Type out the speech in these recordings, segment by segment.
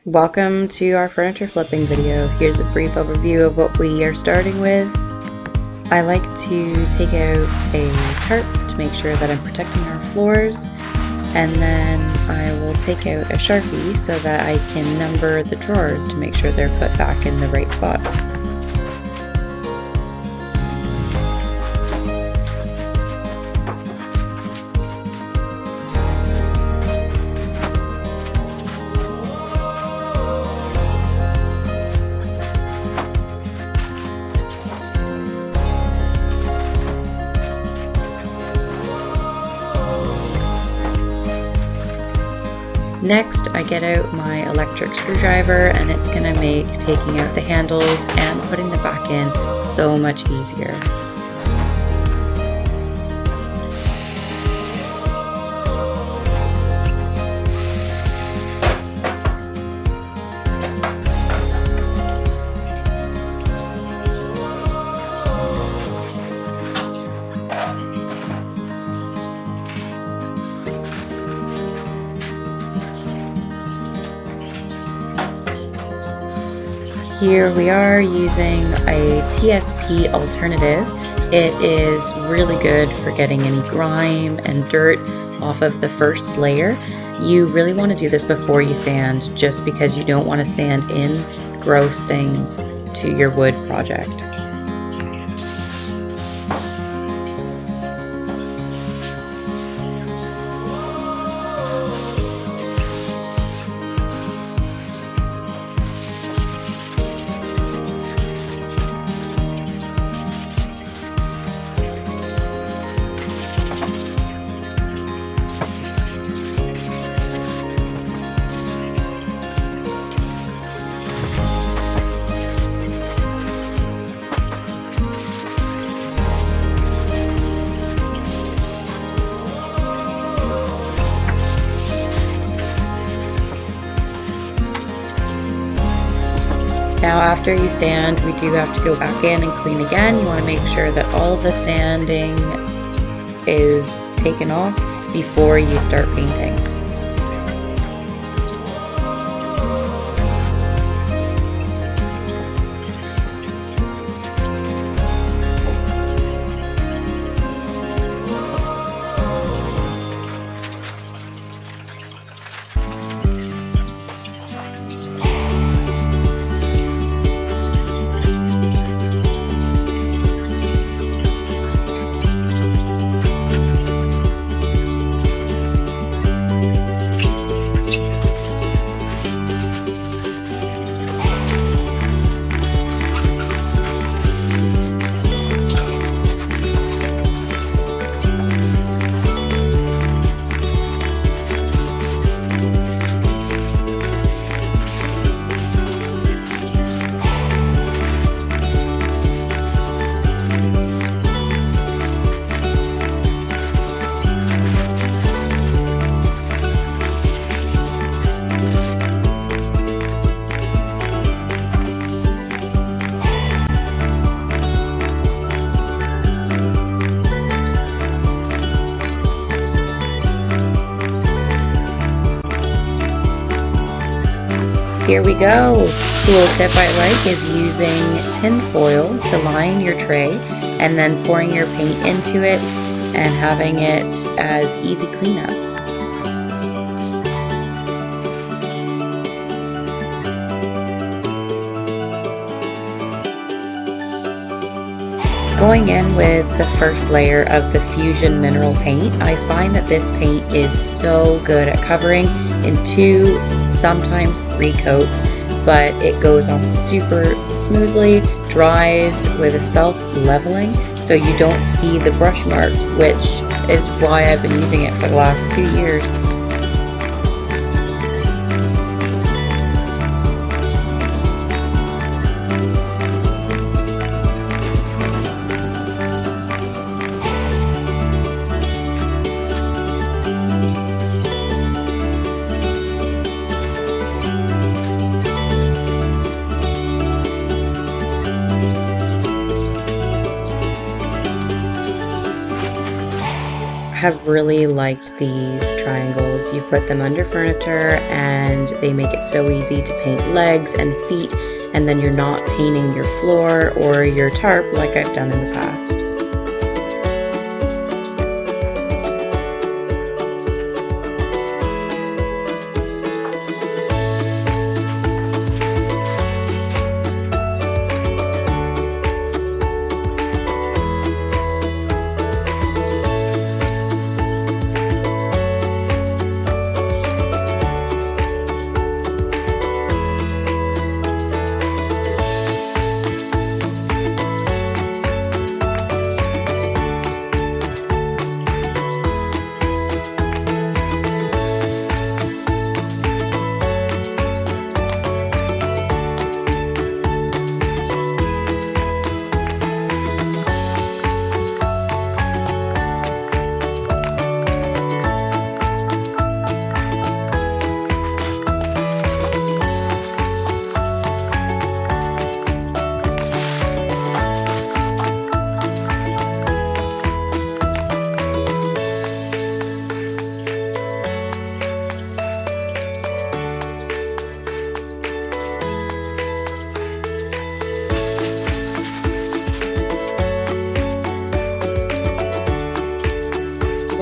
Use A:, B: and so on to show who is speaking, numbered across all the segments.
A: Welcome to our furniture flipping video. Here's a brief overview of what we are starting with. I like to take out a tarp to make sure that I'm protecting our floors, and then I will take out a Sharpie so that I can number the drawers to make sure they're put back in the right spot. Next, I get out my electric screwdriver, and it's going to make taking out the handles and putting them back in so much easier. Here we are using a TSP alternative. It is really good for getting any grime and dirt off of the first layer. You really want to do this before you sand, just because you don't want to sand in gross things to your wood project. Now after you sand, we do have to go back in and clean again. You want to make sure that all of the sanding is taken off before you start painting. Here we go. Cool tip I like is using tin foil to line your tray and then pouring your paint into it and having it as easy cleanup. Going in with the first layer of the Fusion mineral paint, I find that this paint is so good at covering in 2, sometimes 3 coats, but it goes on super smoothly, dries with a self-leveling, so you don't see the brush marks, which is why I've been using it for the last 2 years. have really liked these triangles. You put them under furniture and they make it so easy to paint legs and feet, and then you're not painting your floor or your tarp like I've done in the past.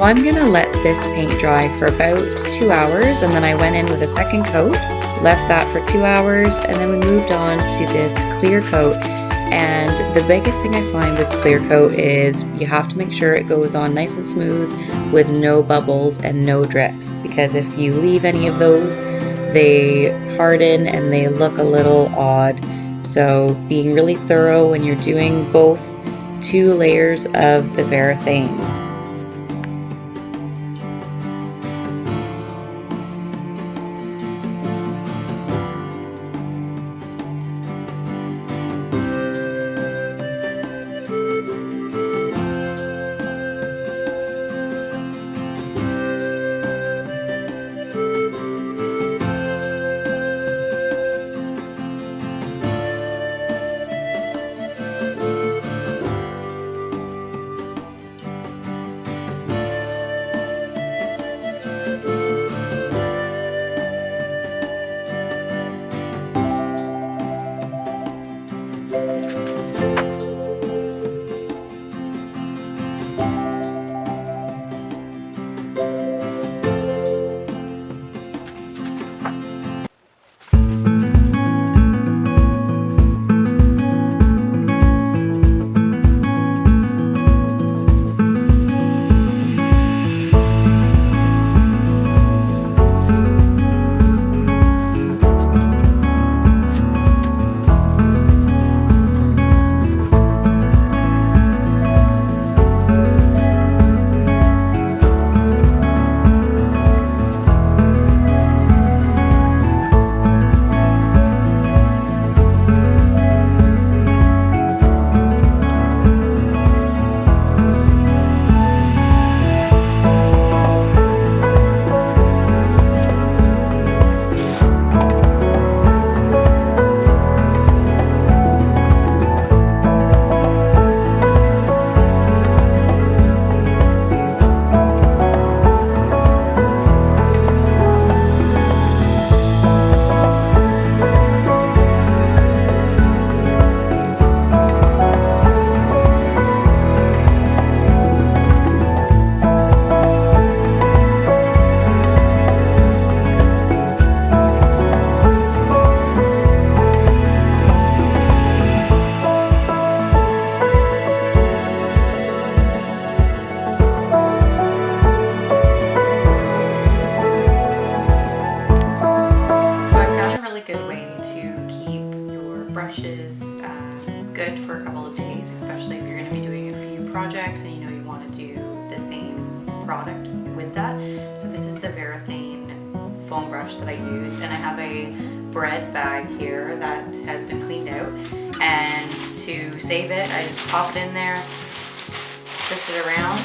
A: So I'm gonna let this paint dry for about 2 hours, and then I went in with a second coat, left that for 2 hours, and then we moved on to this clear coat. And the biggest thing I find with clear coat is you have to make sure it goes on nice and smooth with no bubbles and no drips, because if you leave any of those, they harden and they look a little odd. So being really thorough when you're doing both 2 layers of the Varathane. Good for a couple of days, especially if you're going to be doing a few projects and you want to do the same product with that. So this is the Varathane foam brush that I use, and I have a bread bag here that has been cleaned out, and to save it I just pop it in there, twist it around,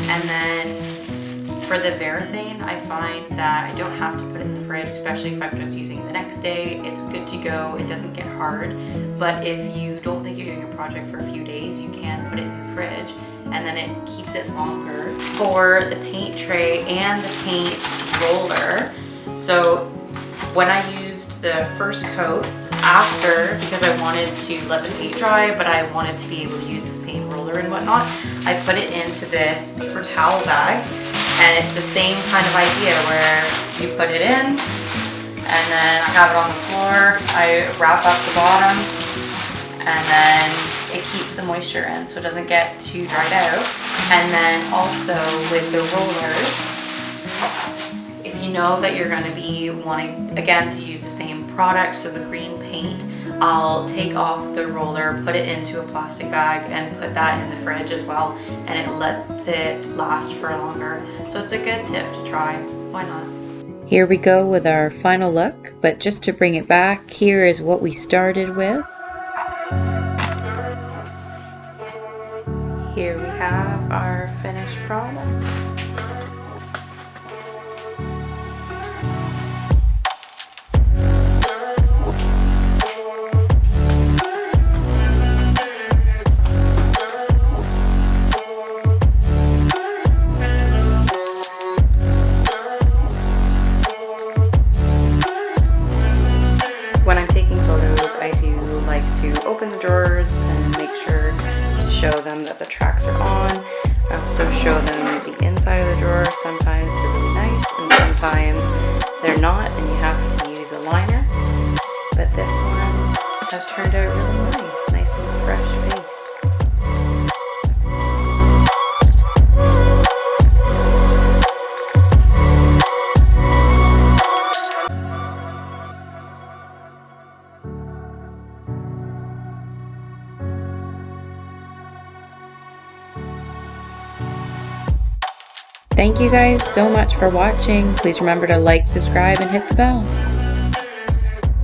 A: and then For the Varathane, I find that I don't have to put it in the fridge, especially if I'm just using it the next day. It's good to go, it doesn't get hard. But if you don't think you're doing a project for a few days, you can put it in the fridge and then it keeps it longer. For the paint tray and the paint roller, so when I used the first coat after, because I wanted to let the paint dry, but I wanted to be able to use the same roller and whatnot, I put it into this paper towel bag. And it's the same kind of idea where you put it in and then I have it on the floor, I wrap up the bottom, and then it keeps the moisture in so it doesn't get too dried out. And then also with the rollers, if you know that you're going to be wanting again to use the same product, so the green paint, I'll take off the roller, put it into a plastic bag and put that in the fridge as well, and it lets it last for longer. So it's a good tip to try. Why not? Here we go with our final look, but just to bring it back, here is what we started with. Here we have our finished product. When I'm taking photos, I do like to open the drawers and make sure to show them that the tracks are on. I also show them the inside of the drawer. Sometimes they're really nice and sometimes they're not and you have to use a liner. But this one has turned out really nice and fresh face. Thank you guys so much for watching. Please remember to like, subscribe, and hit the bell.